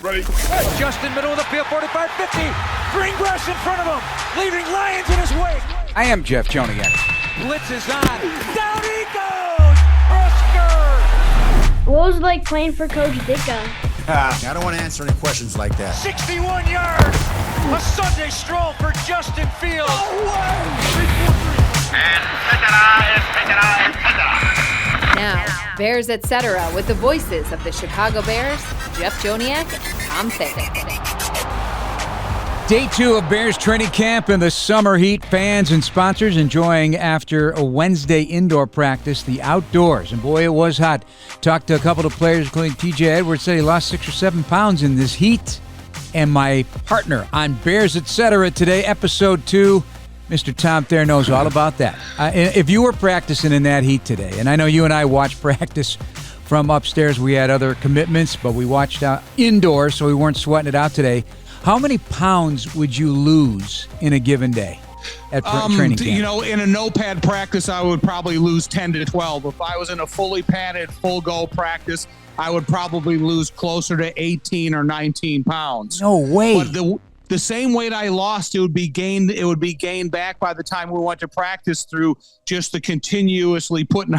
Ready? Justin, middle of the field, 45-50. Green grass in front of him, leaving Lions in his wake. I am Jeff Joniak. Blitz is on. Down he goes! Husker! What was it like playing for Coach Ditka? I don't want to answer any questions like that. 61 yards! A Sunday stroll for Justin Fields. Oh, wow! And etc. Now, Bears Etc. with the voices of the Chicago Bears, Jeff Joniak and Tom Thayer. Day 2 of Bears training camp in the summer heat. Fans and sponsors enjoying after a Wednesday indoor practice the outdoors. And boy, it was hot. Talked to a couple of players, including TJ Edwards, said he lost 6 or 7 pounds in this heat. And my partner on Bears Etc. today, episode 2, Mr. Tom Thayer knows all about that. If you were practicing in that heat today, and I know you and I watched practice from upstairs, we had other commitments, but we watched indoors, so we weren't sweating it out today. How many pounds would you lose in a given day at training camp? You know, in a no-pad practice, I would probably lose 10 to 12. If I was in a fully padded, full-go practice, I would probably lose closer to 18 or 19 pounds. No way. But the same weight I lost, it would be gained back by the time we went to practice through just the continuously putting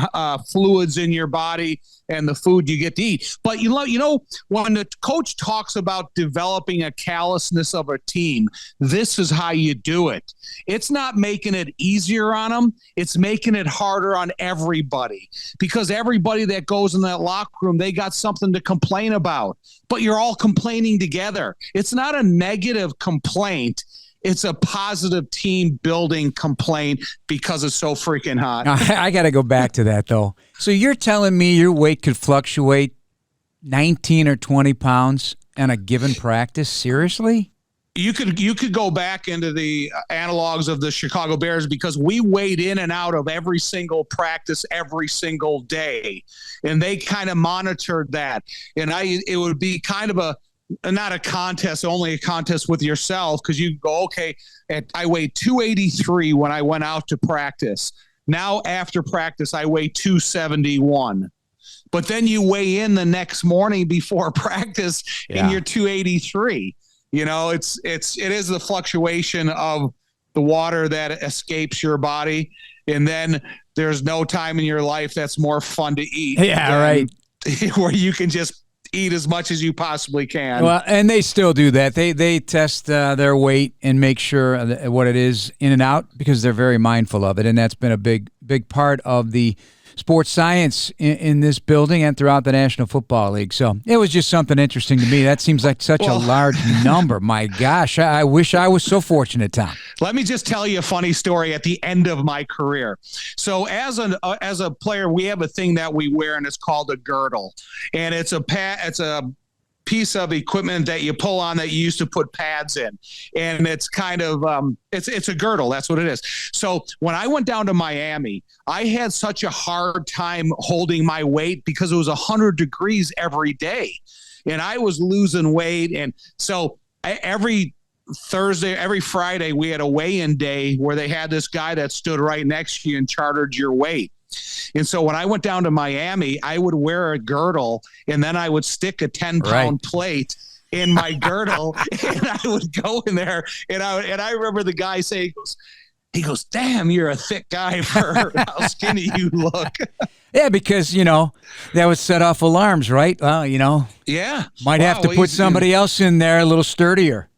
fluids in your body and the food you get to eat. But you know, when the coach talks about developing a callousness of a team, this is how you do it. It's not making it easier on them. It's making it harder on everybody, because everybody that goes in that locker room, they got something to complain about, but you're all complaining together. It's not a negative complaint. It's a positive team building complaint because it's so freaking hot. I got to go back to that, though. So you're telling me your weight could fluctuate 19 or 20 pounds in a given practice? Seriously? You could go back into the analogs of the Chicago Bears, because we weighed in and out of every single practice every single day, and they kind of monitored that. And it would be kind of not a contest, only a contest with yourself, because you go, okay, I weighed 283 when I went out to practice. Now after practice, I weigh 271. But then you weigh in the next morning before practice, and you're 283. You know, it is the fluctuation of the water that escapes your body, and then there's no time in your life that's more fun to eat. Yeah, right. Where you can just eat as much as you possibly can. Well, and they still do that. They test their weight and make sure what it is in and out, because they're very mindful of it, and that's been a big part of the sports science in this building and throughout the National Football League. So it was just something interesting to me. That seems like such a large number. My gosh, I wish I was so fortunate, Tom. Let me just tell you a funny story at the end of my career. So as a player, we have a thing that we wear, and it's called a girdle. And it's a piece of equipment that you pull on that you used to put pads in, and it's kind of it's a girdle. That's what it is. So when I went down to Miami, I had such a hard time holding my weight because it was 100 degrees every day, and I was losing weight. And so every Friday we had a weigh-in day where they had this guy that stood right next to you and charted your weight. And so when I went down to Miami, I would wear a girdle, and then I would stick a 10-pound plate in my girdle, and I would go in there, and I remember the guy saying, he goes, "Damn, you're a thick guy for how skinny you look." Yeah, because, that would set off alarms, right? Well, yeah, might have to put somebody else in there a little sturdier.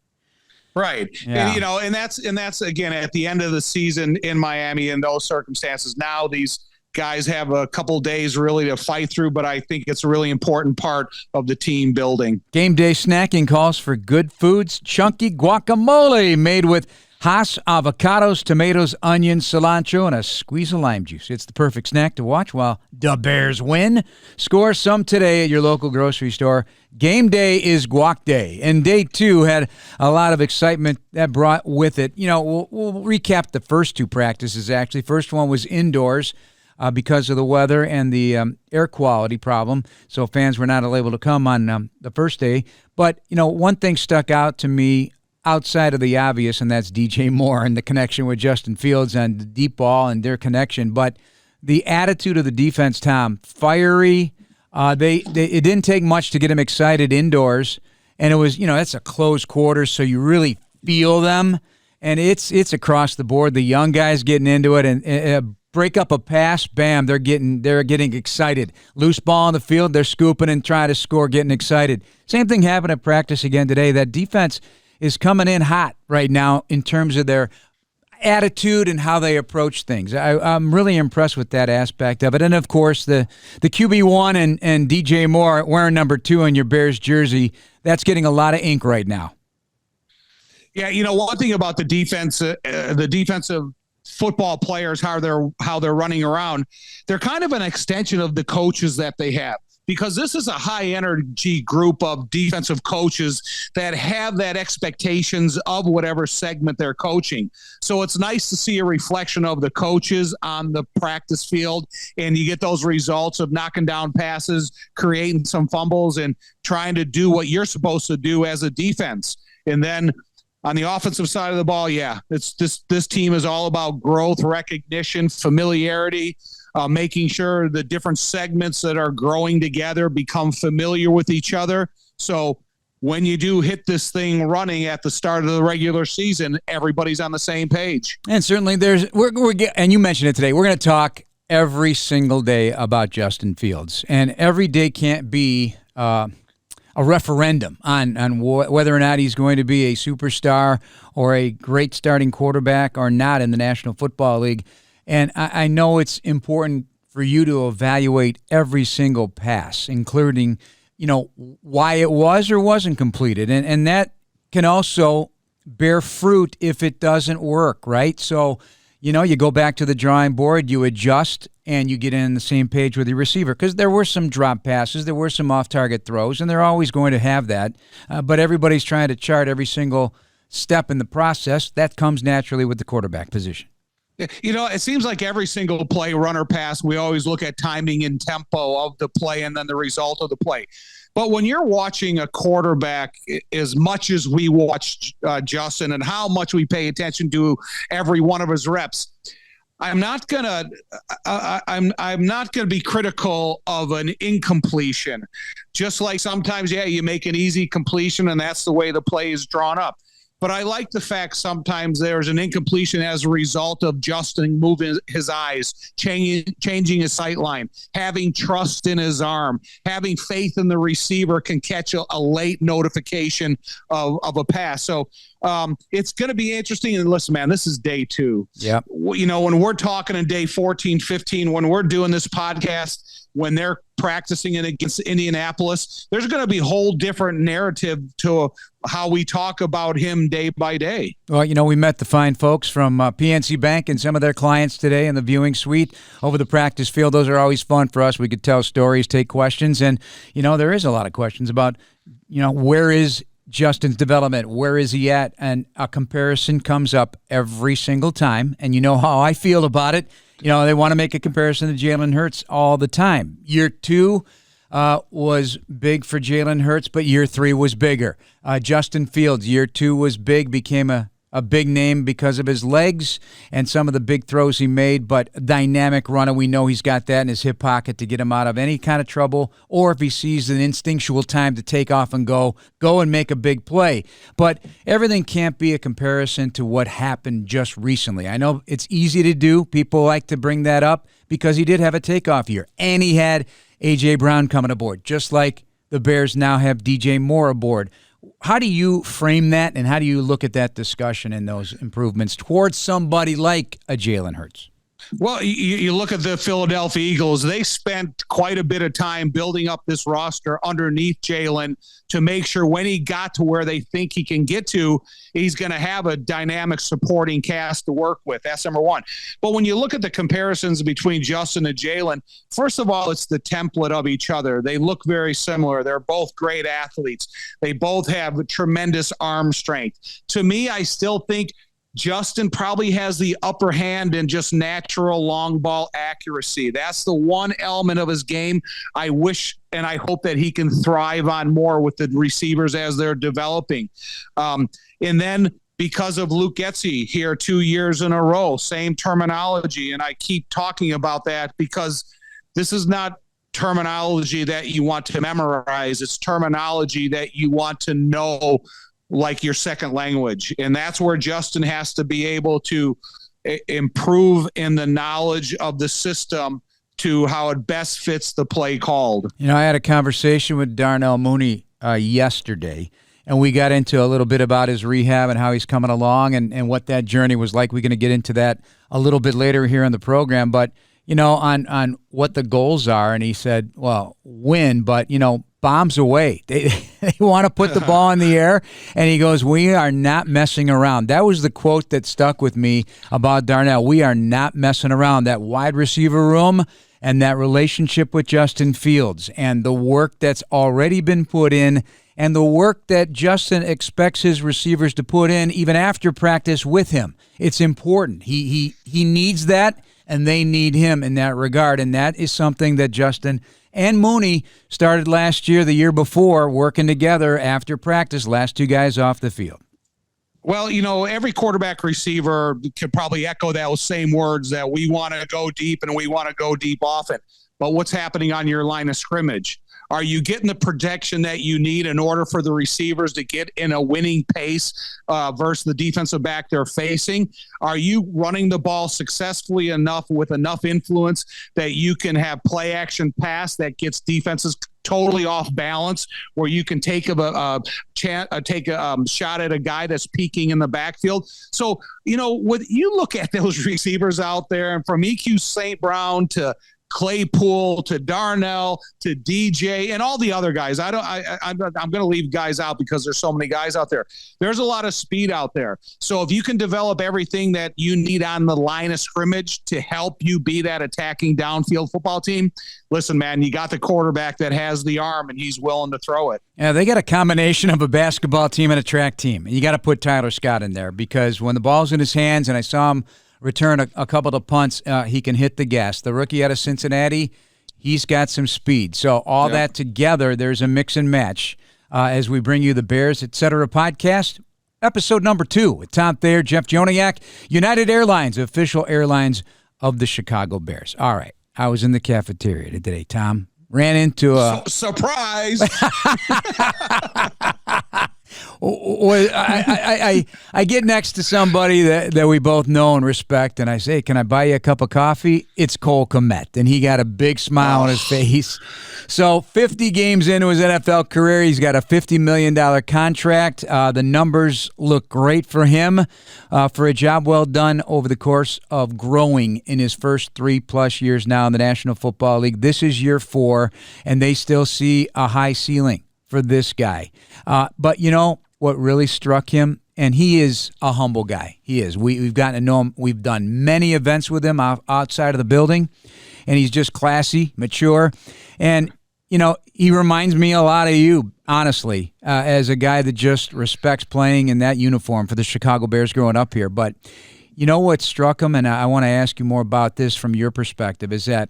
Right. Yeah. And that's again at the end of the season in Miami in those circumstances. Now these guys have a couple days really to fight through, but I think it's a really important part of the team building. Game day snacking calls for good foods. Chunky guacamole made with Hass, avocados, tomatoes, onions, cilantro, and a squeeze of lime juice. It's the perfect snack to watch while the Bears win. Score some today at your local grocery store. Game day is guac day, and day 2 had a lot of excitement that brought with it. We'll recap the first 2 practices, actually. First one was indoors. Because of the weather and the air quality problem. So fans were not able to come on the first day. But, one thing stuck out to me outside of the obvious, and that's DJ Moore and the connection with Justin Fields and the deep ball and their connection. But the attitude of the defense, Tom, fiery. It didn't take much to get him excited indoors. And it was, that's a close quarter, so you really feel them. And it's across the board. The young guys getting into it, and break up a pass, bam, they're getting excited. Loose ball on the field, they're scooping and trying to score, getting excited. Same thing happened at practice again today. That defense is coming in hot right now in terms of their attitude and how they approach things. I'm really impressed with that aspect of it. And, of course, the QB1 and DJ Moore wearing number 2 on your Bears jersey, that's getting a lot of ink right now. Yeah, one thing about the defensive football players, how they're running around, they're kind of an extension of the coaches that they have, because this is a high energy group of defensive coaches that have that expectations of whatever segment they're coaching. So it's nice to see a reflection of the coaches on the practice field, and you get those results of knocking down passes, creating some fumbles, and trying to do what you're supposed to do as a defense. And then on the offensive side of the ball, it's this team is all about growth, recognition, familiarity, making sure the different segments that are growing together become familiar with each other. So when you do hit this thing running at the start of the regular season, everybody's on the same page. And certainly and you mentioned it today, we're going to talk every single day about Justin Fields. And every day can't be a referendum on whether or not he's going to be a superstar or a great starting quarterback or not in the National Football League. And I know it's important for you to evaluate every single pass, including, why it was or wasn't completed. And that can also bear fruit if it doesn't work, right? So, you go back to the drawing board, you adjust, and you get in the same page with your receiver, because there were some drop passes, there were some off-target throws, and they're always going to have that. But everybody's trying to chart every single step in the process. That comes naturally with the quarterback position. It seems like every single play, run or pass, we always look at timing and tempo of the play and then the result of the play. But when you're watching a quarterback, as much as we watch Justin and how much we pay attention to every one of his reps, I'm not gonna be critical of an incompletion. Just like sometimes, you make an easy completion and that's the way the play is drawn up. But I like the fact sometimes there's an incompletion as a result of Justin moving his eyes, changing his sight line, having trust in his arm, having faith in the receiver can catch a late notification of a pass. So it's going to be interesting. And listen, man, this is day 2. Yeah. When we're talking in day 14, 15, when we're doing this podcast, when they're practicing it against Indianapolis, there's going to be a whole different narrative to how we talk about him day by day. Well, we met the fine folks from PNC Bank and some of their clients today in the viewing suite over the practice field. Those are always fun for us. We could tell stories, take questions, and, there is a lot of questions about, where is Justin's development? Where is he at? And a comparison comes up every single time, and you know how I feel about it. They want to make a comparison to Jalen Hurts all the time. Year 2 was big for Jalen Hurts, but year 3 was bigger. Justin Fields, year 2 was big, became a big name because of his legs and some of the big throws he made, but dynamic runner, we know he's got that in his hip pocket to get him out of any kind of trouble, or if he sees an instinctual time to take off and go and make a big play. But everything can't be a comparison to what happened just recently. I know it's easy to do. People like to bring that up because he did have a takeoff year, and he had A.J. Brown coming aboard, just like the Bears now have DJ Moore aboard. How do you frame that, and how do you look at that discussion and those improvements towards somebody like a Jalen Hurts? Well, you look at the Philadelphia Eagles. They spent quite a bit of time building up this roster underneath Jalen to make sure when he got to where they think he can get to, he's going to have a dynamic supporting cast to work with. That's number one. But when you look at the comparisons between Justin and Jalen, first of all, it's the template of each other. They look very similar. They're both great athletes. They both have tremendous arm strength. To me, I still think Justin probably has the upper hand in just natural long ball accuracy. That's the one element of his game I wish and I hope that he can thrive on more with the receivers as they're developing. And then because of Luke Getsy here 2 years in a row, same terminology. And I keep talking about that because this is not terminology that you want to memorize. It's terminology that you want to know like your second language. And that's where Justin has to be able to improve in the knowledge of the system to how it best fits the play called. You know, I had a conversation with Darnell Mooney yesterday, and we got into a little bit about his rehab and how he's coming along and what that journey was like. We're going to get into that a little bit later here in the program. But, you know, on what the goals are, and he said, well, win, but, you know, bombs away. They want to put the ball in the air, and he goes, we are not messing around. That was the quote that stuck with me about Darnell. We are not messing around. That wide receiver room and that relationship with Justin Fields and the work that's already been put in and the work that Justin expects his receivers to put in even after practice with him. It's important. He needs that, and they need him in that regard, and that is something that Justin and Mooney started last year, the year before, working together after practice, last two guys off the field. Well, you know, every quarterback receiver could probably echo those same words that we want to go deep and we want to go deep often. But what's happening on your line of scrimmage? Are you getting the protection that you need in order for the receivers to get in a winning pace versus the defensive back they're facing? Are you running the ball successfully enough with enough influence that you can have play action pass that gets defenses totally off balance, where you can take a shot at a guy that's peeking in the backfield? So, you know, when you look at those receivers out there, and from EQ St. Brown to Claypool to Darnell to DJ and all the other guys. I'm going to leave guys out because there's so many guys out there. There's a lot of speed out there. So if you can develop everything that you need on the line of scrimmage to help you be that attacking downfield football team, listen, man, you got the quarterback that has the arm and he's willing to throw it. Yeah, they got a combination of a basketball team and a track team. And you got to put Tyler Scott in there because when the ball's in his hands, and I saw him return a couple of punts, he can hit the gas. The rookie out of Cincinnati, he's got some speed. So all that together, there's a mix and match as we bring you the Bears, Etc. podcast, episode number 2 with Tom Thayer, Jeff Joniak, United Airlines, official airlines of the Chicago Bears. All right, I was in the cafeteria today, Tom. Ran into a... Surprise! I get next to somebody that we both know and respect, and I say, can I buy you a cup of coffee? It's Cole Kmet, and he got a big smile on his face. So 50 games into his NFL career, he's got a $50 million contract. The numbers look great for him for a job well done over the course of growing in his first 3+ years now in the National Football League. This is year 4, and they still see a high ceiling for this guy. But you know what really struck him? And he is a humble guy. He is. We've gotten to know him. We've done many events with him outside of the building, and he's just classy, mature. And, you know, he reminds me a lot of you, honestly, as a guy that just respects playing in that uniform for the Chicago Bears growing up here. But you know what struck him, and I want to ask you more about this from your perspective, is that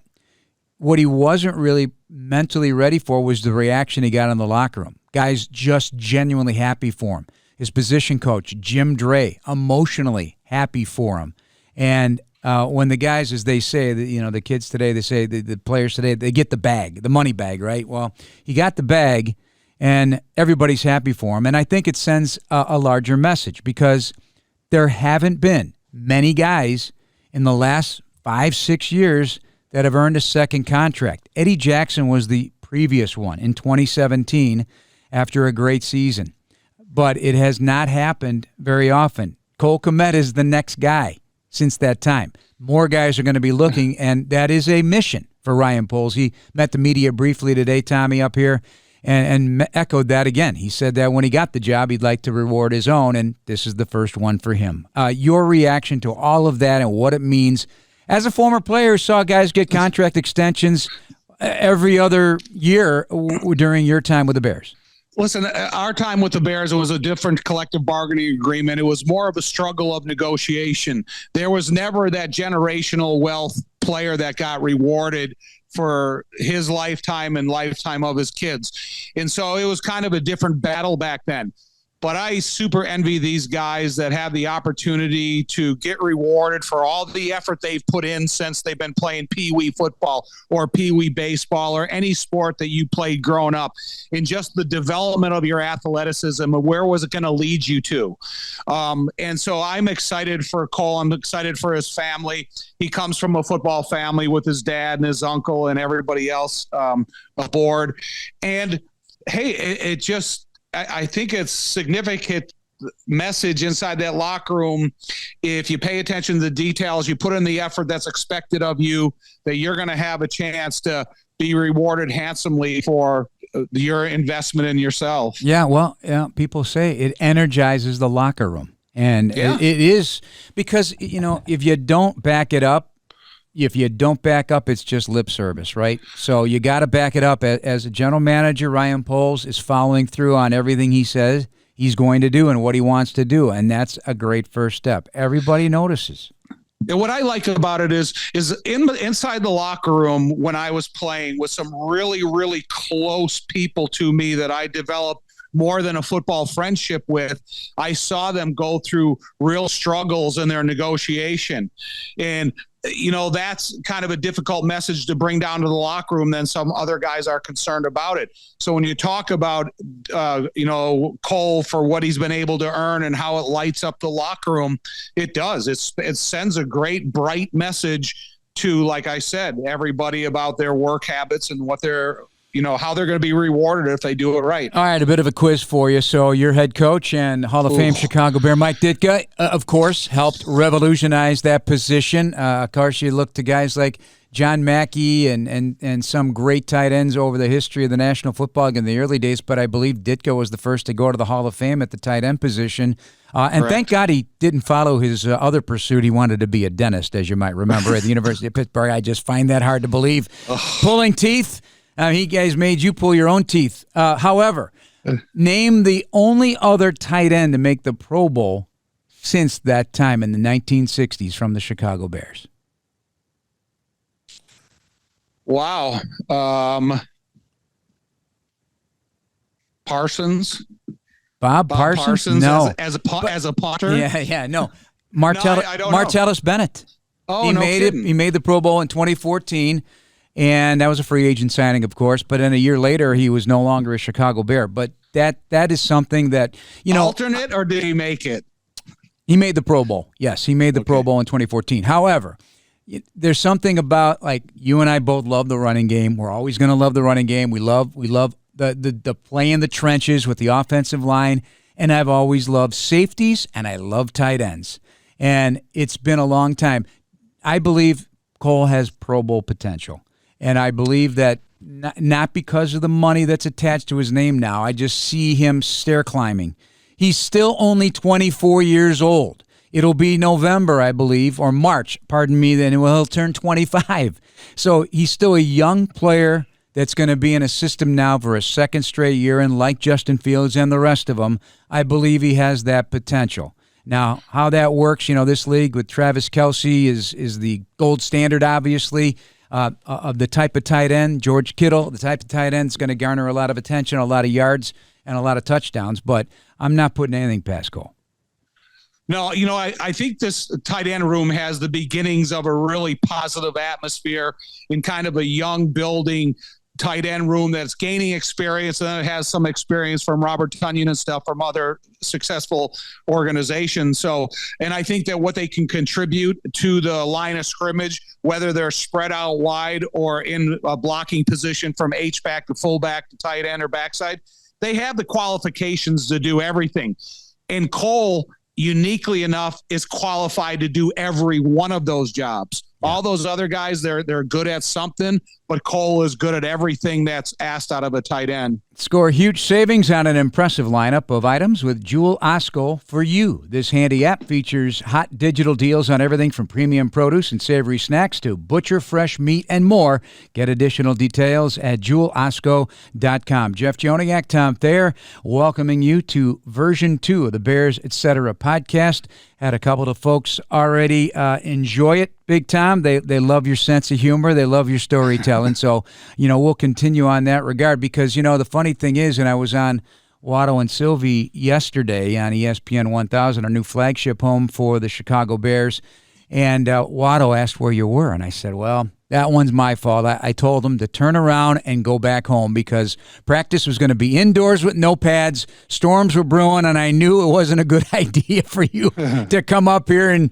what he wasn't really mentally ready for was the reaction he got in the locker room. Guys just genuinely happy for him. His position coach, Jim Dre, emotionally happy for him. And when the guys, as they say, the kids today, they say, the players today, they get the bag, the money bag, right? Well, he got the bag, and everybody's happy for him. And I think it sends a larger message because there haven't been many guys in the last 5-6 years that have earned a second contract. Eddie Jackson was the previous one in 2017 after a great season. But it has not happened very often. Cole Kmet is the next guy since that time. More guys are going to be looking, and that is a mission for Ryan Poles. He met the media briefly today, Tommy, up here, and echoed that again. He said that when he got the job, he'd like to reward his own, and this is the first one for him. Your reaction to all of that and what it means as a former player who saw guys get contract extensions every other year during your time with the Bears? Listen, our time with the Bears, it was a different collective bargaining agreement. It was more of a struggle of negotiation. There was never that generational wealth player that got rewarded for his lifetime and lifetime of his kids. And so it was kind of a different battle back then. But I super envy these guys that have the opportunity to get rewarded for all the effort they've put in since they've been playing Pee-wee football or Pee-wee baseball or any sport that you played growing up, in just the development of your athleticism and where was it going to lead you to. And so I'm excited for Cole. I'm excited for his family. He comes from a football family with his dad and his uncle and everybody else aboard. And hey, I think it's significant message inside that locker room. If you pay attention to the details, you put in the effort that's expected of you, that you're going to have a chance to be rewarded handsomely for your investment in yourself. Yeah, well, people say it energizes the locker room. And it is, because, if you don't back it up, it's just lip service, right? So you got to back it up. As a general manager, Ryan Poles is following through on everything he says he's going to do and what he wants to do, and that's a great first step. Everybody notices. And what I like about it is inside the locker room when I was playing with some really, really close people to me that I developed more than a football friendship with, I saw them go through real struggles in their negotiation. And that's kind of a difficult message to bring down to the locker room. Then some other guys are concerned about it. So when you talk about, Cole for what he's been able to earn and how it lights up the locker room, it does. It sends a great, bright message to, like I said, everybody about their work habits and what they're, how they're going to be rewarded if they do it right. All right, a bit of a quiz for you. So your head coach and Hall of Fame Chicago Bear Mike Ditka, of course, helped revolutionize that position. Of course, you look to guys like John Mackey and some great tight ends over the history of the National Football League in the early days, but I believe Ditka was the first to go to the Hall of Fame at the tight end position. And thank God he didn't follow his other pursuit. He wanted to be a dentist, as you might remember, at the University of Pittsburgh. I just find that hard to believe. Pulling teeth. He guys made you pull your own teeth. However, name the only other tight end to make the Pro Bowl since that time in the 1960s from the Chicago Bears. Wow. Parsons. Bob Parsons? No. As a punter? Yeah, no. Martellus Bennett. Oh, he no made kidding. it. He made the Pro Bowl in 2014. And that was a free agent signing, of course. But then a year later, he was no longer a Chicago Bear. But that is something that, alternate, or did he make it? He made the Pro Bowl. Yes, he made the Pro Bowl in 2014. However, there's something about, like, you and I both love the running game. We're always going to love the running game. We love the play in the trenches with the offensive line. And I've always loved safeties, and I love tight ends. And it's been a long time. I believe Cole has Pro Bowl potential. And I believe that not because of the money that's attached to his name now. I just see him stair climbing. He's still only 24 years old. It'll be November, I believe, or March, pardon me, then he'll turn 25. So he's still a young player that's going to be in a system now for a second straight year. And like Justin Fields and the rest of them, I believe he has that potential. Now, how that works, this league with Travis Kelce is the gold standard, obviously. Of the type of tight end, George Kittle, the type of tight end is going to garner a lot of attention, a lot of yards, and a lot of touchdowns. But I'm not putting anything past Cole. No, I think this tight end room has the beginnings of a really positive atmosphere in kind of a young building tight end room that's gaining experience, and then it has some experience from Robert Tonyan and stuff from other successful organizations. So, and I think that what they can contribute to the line of scrimmage, whether they're spread out wide or in a blocking position from H-back to fullback to tight end or backside, they have the qualifications to do everything. And Cole, uniquely enough, is qualified to do every one of those jobs. All those other guys, they're good at something, but Cole is good at everything that's asked out of a tight end. Score huge savings on an impressive lineup of items with Jewel Osco for you. This handy app features hot digital deals on everything from premium produce and savory snacks to butcher fresh meat and more. Get additional details at jewelosco.com. Jeff Joniak, Tom Thayer, welcoming you to version 2 of the Bears Etc. podcast. Had a couple of folks already enjoy it big time. They love your sense of humor. They love your storytelling. So, we'll continue on that regard because, the funny thing is, and I was on Watto and Sylvie yesterday on ESPN 1000, our new flagship home for the Chicago Bears. And Watto asked where you were, and I said, well, that one's my fault. I told him to turn around and go back home because practice was going to be indoors with no pads. Storms were brewing, and I knew it wasn't a good idea for you to come up here, and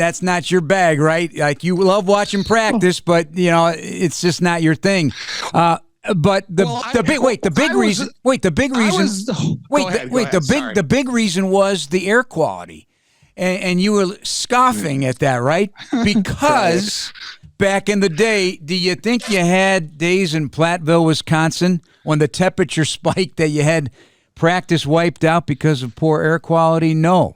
that's not your bag, right? Like, you love watching practice, but, it's just not your thing. But the big reason was the air quality. And you were scoffing at that, right? Because back in the day, do you think you had days in Platteville, Wisconsin, when the temperature spiked that you had practice wiped out because of poor air quality? No.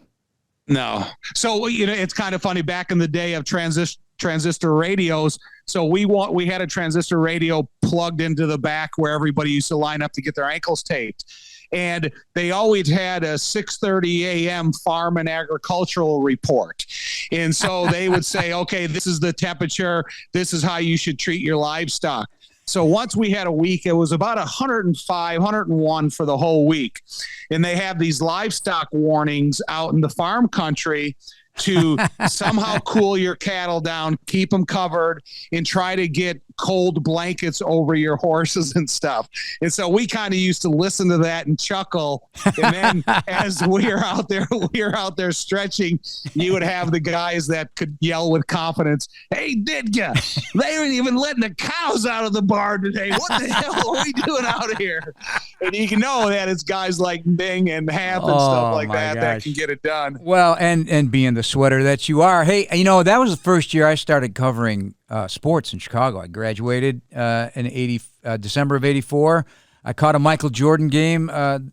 So, it's kind of funny. Back in the day of transistor radios, so we had a transistor radio plugged into the back where everybody used to line up to get their ankles taped. And they always had a 6:30 a.m. farm and agricultural report. And so they would say, okay, this is the temperature. This is how you should treat your livestock. So once we had a week, it was about 105, 101 for the whole week. And they have these livestock warnings out in the farm country to somehow cool your cattle down, keep them covered, and try to get cold blankets over your horses and stuff. And so we kind of used to listen to that and chuckle. And then as we are out there stretching, you would have the guys that could yell with confidence, "Hey, Didka, they aren't even letting the cows out of the barn today. What the hell are we doing out here?" And you can know that it's guys like Bing and Hap and stuff like that can get it done. Well, and being the sweater that you are. Hey, that was the first year I started covering sports in Chicago. I graduated in December of '84. I caught a Michael Jordan game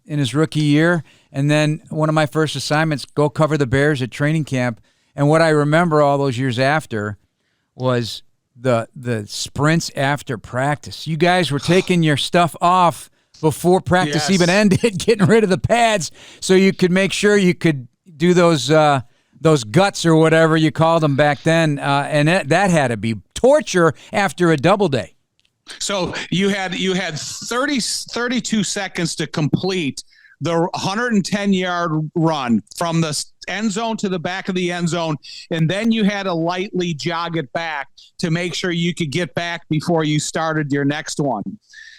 in his rookie year, and then one of my first assignments, go cover the Bears at training camp. And what I remember all those years after was the sprints after practice. You guys were taking your stuff off before practice even ended, getting rid of the pads so you could make sure you could do those guts or whatever you called them back then, and that had to be torture after a double day. So you had 32 seconds to complete the 110-yard run from the end zone to the back of the end zone, and then you had to lightly jog it back to make sure you could get back before you started your next one.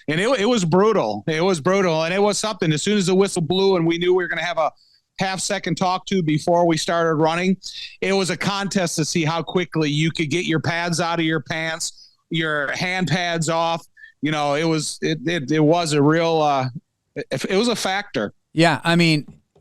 And it was brutal. It was brutal, and it was something. As soon as the whistle blew and we knew we were going to have a half-second talk to before we started running, it was a contest to see how quickly you could get your pads out of your pants, your hand pads off. It was a real it was a factor. Yeah,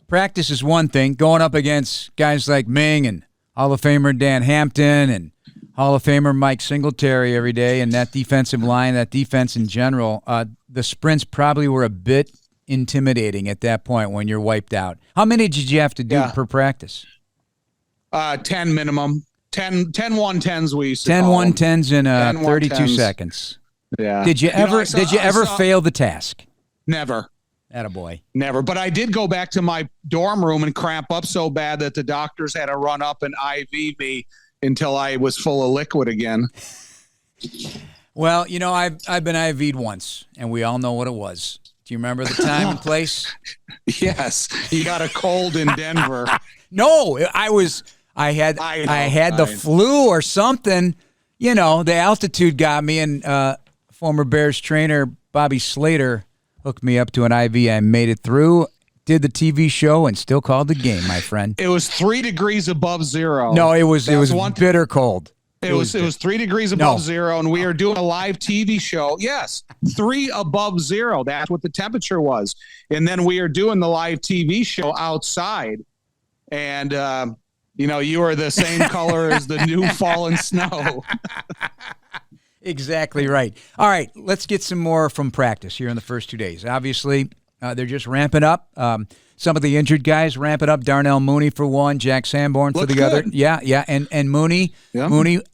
practice is one thing. Going up against guys like Ming and Hall of Famer Dan Hampton and Hall of Famer Mike Singletary every day, and that defensive line, that defense in general, the sprints probably were a bit intimidating at that point when you're wiped out. How many did you have to do per practice? 10 minimum. 10 110s we used to 10 call 110s in 32 seconds. Yeah. Did you ever fail the task? Never. Attaboy. Never. But I did go back to my dorm room and cramp up so bad that the doctors had to run up and IV me until I was full of liquid again. Well, I've been IV'd once, and we all know what it was. Do you remember the time and place? Yes. You got a cold in Denver. No, I had the flu or something. The altitude got me, and former Bears trainer Bobby Slater hooked me up to an IV. I made it through, did the TV show, and still called the game, my friend. It was 3 degrees above zero. No, it was bitter cold. It was 3 degrees above zero, and we are doing a live TV show. Yes, 3 above zero. That's what the temperature was. And then we are doing the live TV show outside. And, you are the same color as the new fallen snow. Exactly right. All right, let's get some more from practice here in the first 2 days. Obviously, they're just ramping up. Some of the injured guys ramping up. Darnell Mooney for one, Jack Sanborn for the other. Yeah, and Mooney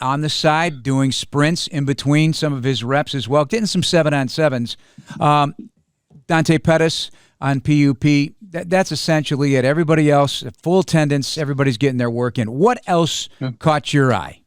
on the side doing sprints in between some of his reps as well, getting some 7-on-7s. Dante Pettis on PUP. That's essentially it. Everybody else, full attendance. Everybody's getting their work in. What else caught your eye?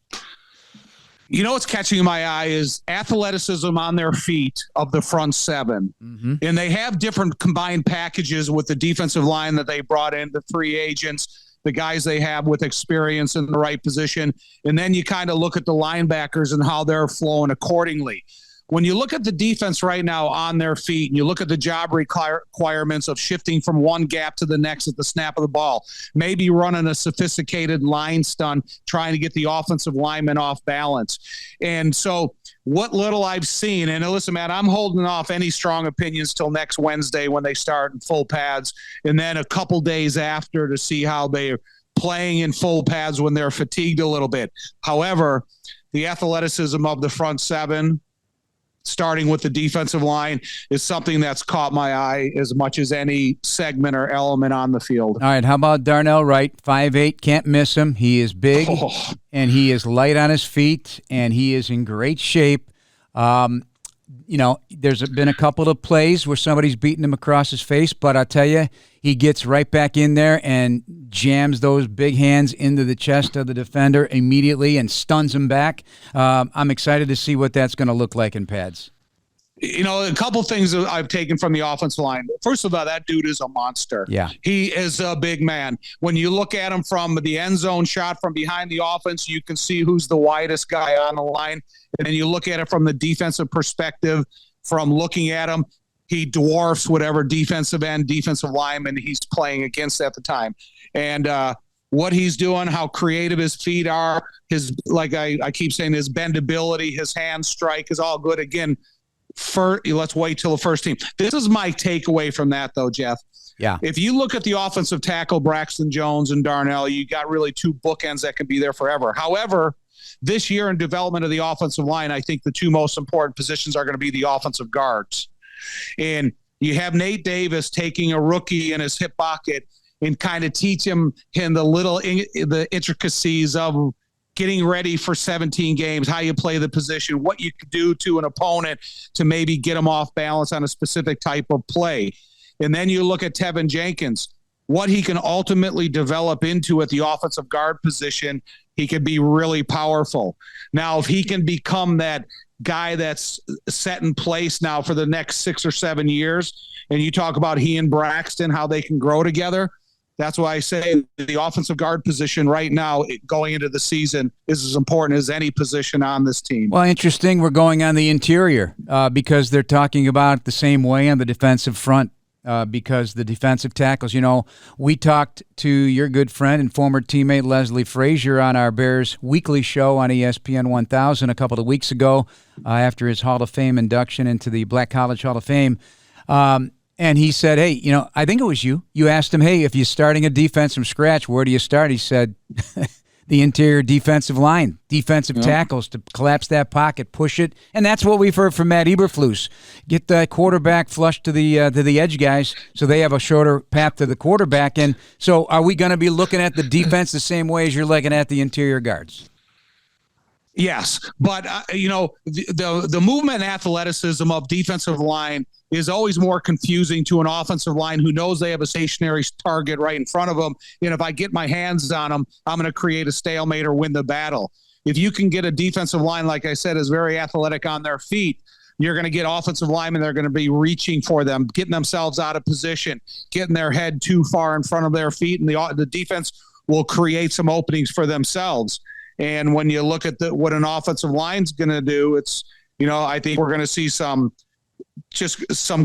You know what's catching my eye is athleticism on their feet of the front seven. Mm-hmm. And they have different combined packages with the defensive line that they brought in, the free agents, the guys they have with experience in the right position. And then you kind of look at the linebackers and how they're flowing accordingly. When you look at the defense right now on their feet and you look at the job requirements of shifting from one gap to the next at the snap of the ball, maybe running a sophisticated line stunt, trying to get the offensive lineman off balance. And so what little I've seen, and listen, man, I'm holding off any strong opinions till next Wednesday when they start in full pads, and then a couple days after to see how they're playing in full pads when they're fatigued a little bit. However, the athleticism of the front seven, starting with the defensive line, is something that's caught my eye as much as any segment or element on the field. All right, how about Darnell Wright? 5'8", can't miss him. He is big, and he is light on his feet, and he is in great shape. There's been a couple of plays where somebody's beaten him across his face, but I'll tell you, he gets right back in there and jams those big hands into the chest of the defender immediately and stuns him back. I'm excited to see what that's going to look like in pads. A couple things that I've taken from the offensive line. First of all, that dude is a monster. Yeah. He is a big man. When you look at him from the end zone shot from behind the offense, you can see who's the widest guy on the line. And then you look at it from the defensive perspective, from looking at him, he dwarfs whatever defensive lineman he's playing against at the time. And what he's doing, how creative his feet are, his, like I keep saying, his bendability, his hand strike is all good. Again, let's wait till the first team. This is my takeaway from that, though, Jeff. Yeah. If you look at the offensive tackle, Braxton Jones and Darnell, you got really two bookends that can be there forever. However, this year in development of the offensive line, I think the two most important positions are going to be the offensive guards. And you have Nate Davis taking a rookie in his hip pocket and kind of teach him the intricacies of getting ready for 17 games, how you play the position, what you could do to an opponent to maybe get them off balance on a specific type of play. And then you look at Tevin Jenkins, what he can ultimately develop into at the offensive guard position. He could be really powerful. Now, if he can become that guy that's set in place now for the next 6 or 7 years, and you talk about he and Braxton, how they can grow together, that's why I say the offensive guard position right now going into the season is as important as any position on this team. Well, interesting. We're going on the interior because they're talking about it the same way on the defensive front. Because the defensive tackles, we talked to your good friend and former teammate Leslie Frazier on our Bears weekly show on ESPN 1000 a couple of weeks ago after his Hall of Fame induction into the Black College Hall of Fame. And he said, hey, I think it was you. You asked him, hey, if you're starting a defense from scratch, where do you start? He said, the interior defensive line, defensive tackles to collapse that pocket, push it. And that's what we've heard from Matt Eberflus. Get the quarterback flush to the edge guys so they have a shorter path to the quarterback. And so are we going to be looking at the defense the same way as you're looking at the interior guards? Yes, but the movement and athleticism of defensive line is always more confusing to an offensive line who knows they have a stationary target right in front of them. And if I get my hands on them, I'm going to create a stalemate or win the battle. If you can get a defensive line, like I said, is very athletic on their feet, you're going to get offensive linemen. They're going to be reaching for them, getting themselves out of position, getting their head too far in front of their feet, and the defense will create some openings for themselves. And when you look at what an offensive line's going to do, it's, I think we're going to see some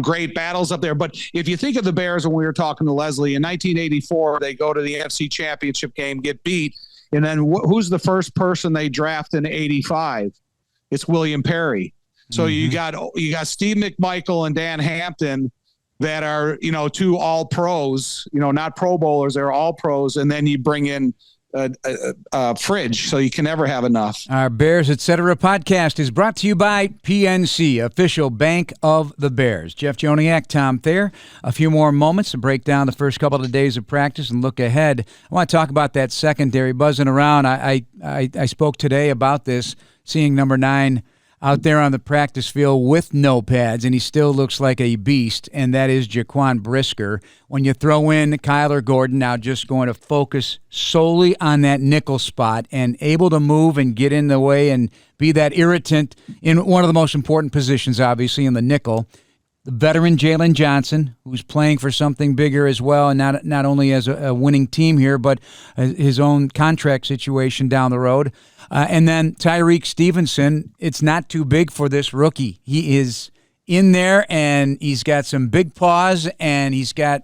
great battles up there. But if you think of the Bears, when we were talking to Leslie in 1984, they go to the NFC Championship game, get beat. And then who's the first person they draft in 85? It's William Perry. So you got Steve McMichael and Dan Hampton that are, two all pros, not Pro Bowlers, they're all pros. And then you bring in a fridge, so you can never have enough. Our Bears Etc. podcast is brought to you by PNC, official bank of the Bears. Jeff Joniak, Tom Thayer. A few more moments to break down the first couple of days of practice and look ahead. I want to talk about that secondary buzzing around. I spoke today about this, seeing number 9 out there on the practice field with no pads, and he still looks like a beast, and that is Jaquan Brisker. When you throw in Kyler Gordon, now just going to focus solely on that nickel spot and able to move and get in the way and be that irritant in one of the most important positions, obviously, in the nickel. The veteran Jalen Johnson, who's playing for something bigger as well, and not only as a winning team here, but his own contract situation down the road. And then Tyreek Stevenson, it's not too big for this rookie. He is in there, and he's got some big paws, and he's a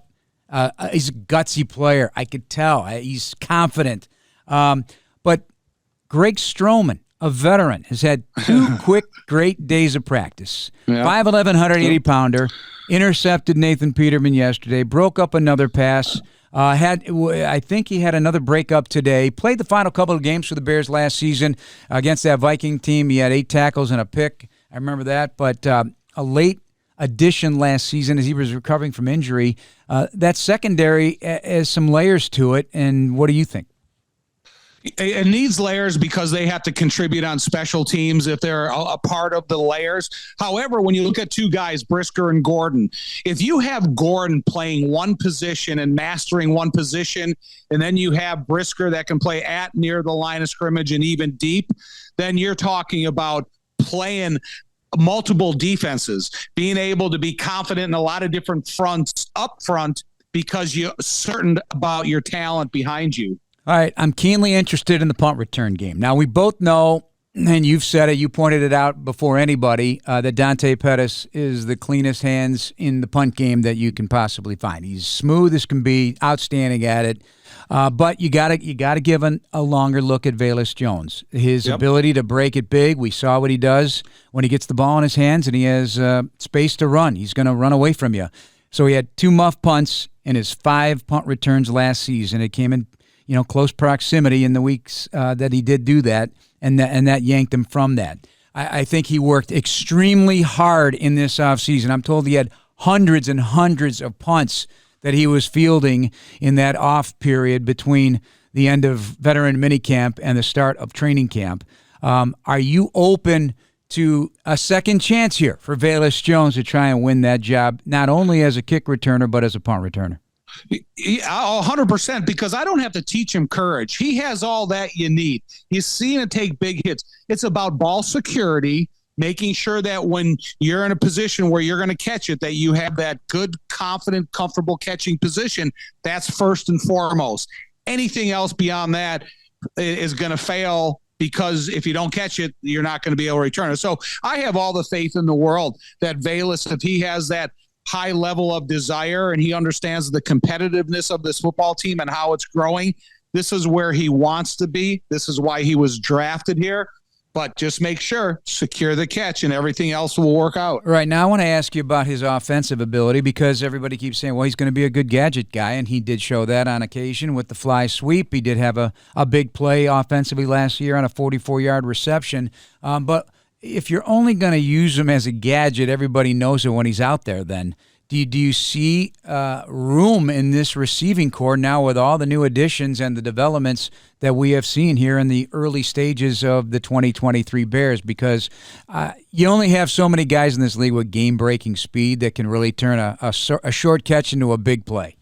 gutsy player. I could tell. He's confident. But Greg Stroman, a veteran, has had 2 quick, great days of practice. 5'11", 180-pounder, intercepted Nathan Peterman yesterday, broke up another pass. I think he had another breakup today. Played the final couple of games for the Bears last season against that Viking team. He had 8 tackles and a pick. I remember that. But a late addition last season as he was recovering from injury. That secondary has some layers to it. And what do you think? It needs layers because they have to contribute on special teams if they're a part of the layers. However, when you look at 2 guys, Brisker and Gordon, if you have Gordon playing one position and mastering one position, and then you have Brisker that can play at near the line of scrimmage and even deep, then you're talking about playing multiple defenses, being able to be confident in a lot of different fronts up front because you're certain about your talent behind you. All right, I'm keenly interested in the punt return game. Now, we both know, and you've said it, you pointed it out before anybody, that Dante Pettis is the cleanest hands in the punt game that you can possibly find. He's smooth as can be, outstanding at it. But you gotta give a longer look at Velus Jones. His ability to break it big. We saw what he does when he gets the ball in his hands and he has space to run. He's going to run away from you. So he had 2 muff punts in his 5 punt returns last season. It came in close proximity in the weeks that he did do that, and that yanked him from that. I think he worked extremely hard in this offseason. I'm told he had hundreds and hundreds of punts that he was fielding in that off period between the end of veteran minicamp and the start of training camp. Are you open to a second chance here for Velus Jones to try and win that job, not only as a kick returner, but as a punt returner? 100%, because I don't have to teach him courage. He has all that you need. He's seen it take big hits. It's about ball security, making sure that when you're in a position where you're going to catch it, that you have that good, confident, comfortable catching position. That's first and foremost. Anything else beyond that is going to fail, because if you don't catch it, you're not going to be able to return it. So I have all the faith in the world that Velus, if he has that high level of desire and he understands the competitiveness of this football team and how it's growing, this is where he wants to be. This is why he was drafted here. But just make sure, secure the catch, and everything else will work out. Right, now I want to ask you about his offensive ability, because everybody keeps saying, well, he's going to be a good gadget guy, and he did show that on occasion with the fly sweep. He did have a big play offensively last year on a 44-yard reception. But if you're only going to use him as a gadget, everybody knows it when he's out there then. Do you see room in this receiving core now with all the new additions and the developments that we have seen here in the early stages of the 2023 Bears? Because you only have so many guys in this league with game-breaking speed that can really turn a short catch into a big play.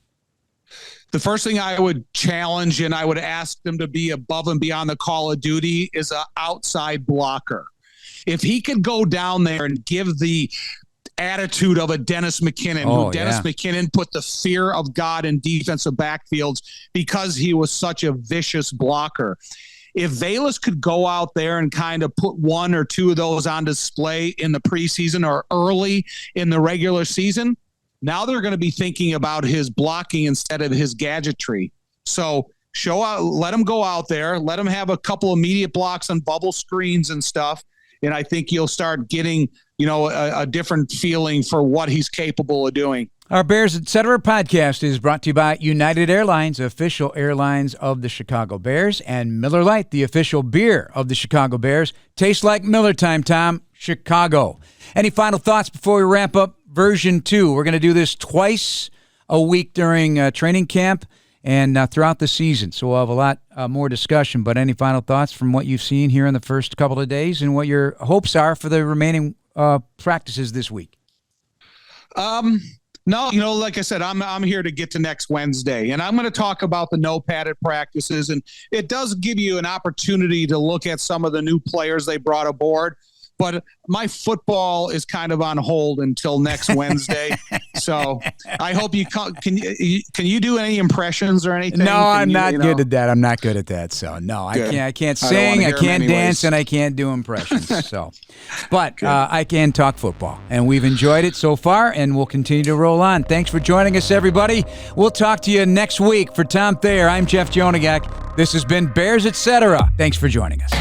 The first thing I would challenge, and I would ask them to be above and beyond the call of duty, is an outside blocker. If he could go down there and give the attitude of a Dennis McKinnon, McKinnon put the fear of God in defensive backfields because he was such a vicious blocker. If Velus could go out there and kind of put 1 or 2 of those on display in the preseason or early in the regular season, now they're going to be thinking about his blocking instead of his gadgetry. So let him go out there, let him have a couple immediate blocks on bubble screens and stuff, and I think you'll start getting a different feeling for what he's capable of doing. Our Bears Etc. podcast is brought to you by United Airlines, official airlines of the Chicago Bears, and Miller Lite, the official beer of the Chicago Bears. Tastes like Miller time, Tom. Chicago. Any final thoughts before we wrap up version 2? We're going to do this twice a week during training camp, and throughout the season. So we'll have a lot more discussion. But any final thoughts from what you've seen here in the first couple of days and what your hopes are for the remaining practices this week? No, like I said, I'm here to get to next Wednesday, and I'm going to talk about the no padded practices, and it does give you an opportunity to look at some of the new players they brought aboard. But my football is kind of on hold until next Wednesday. So I hope you can you do any impressions or anything? No, I'm not good at that. I'm not good at that. So no, I can't sing, I can't dance, and I can't do impressions. So, but I can talk football, and we've enjoyed it so far, and we'll continue to roll on. Thanks for joining us, everybody. We'll talk to you next week. For Tom Thayer, I'm Jeff Joniak. This has been Bears Etc. Thanks for joining us.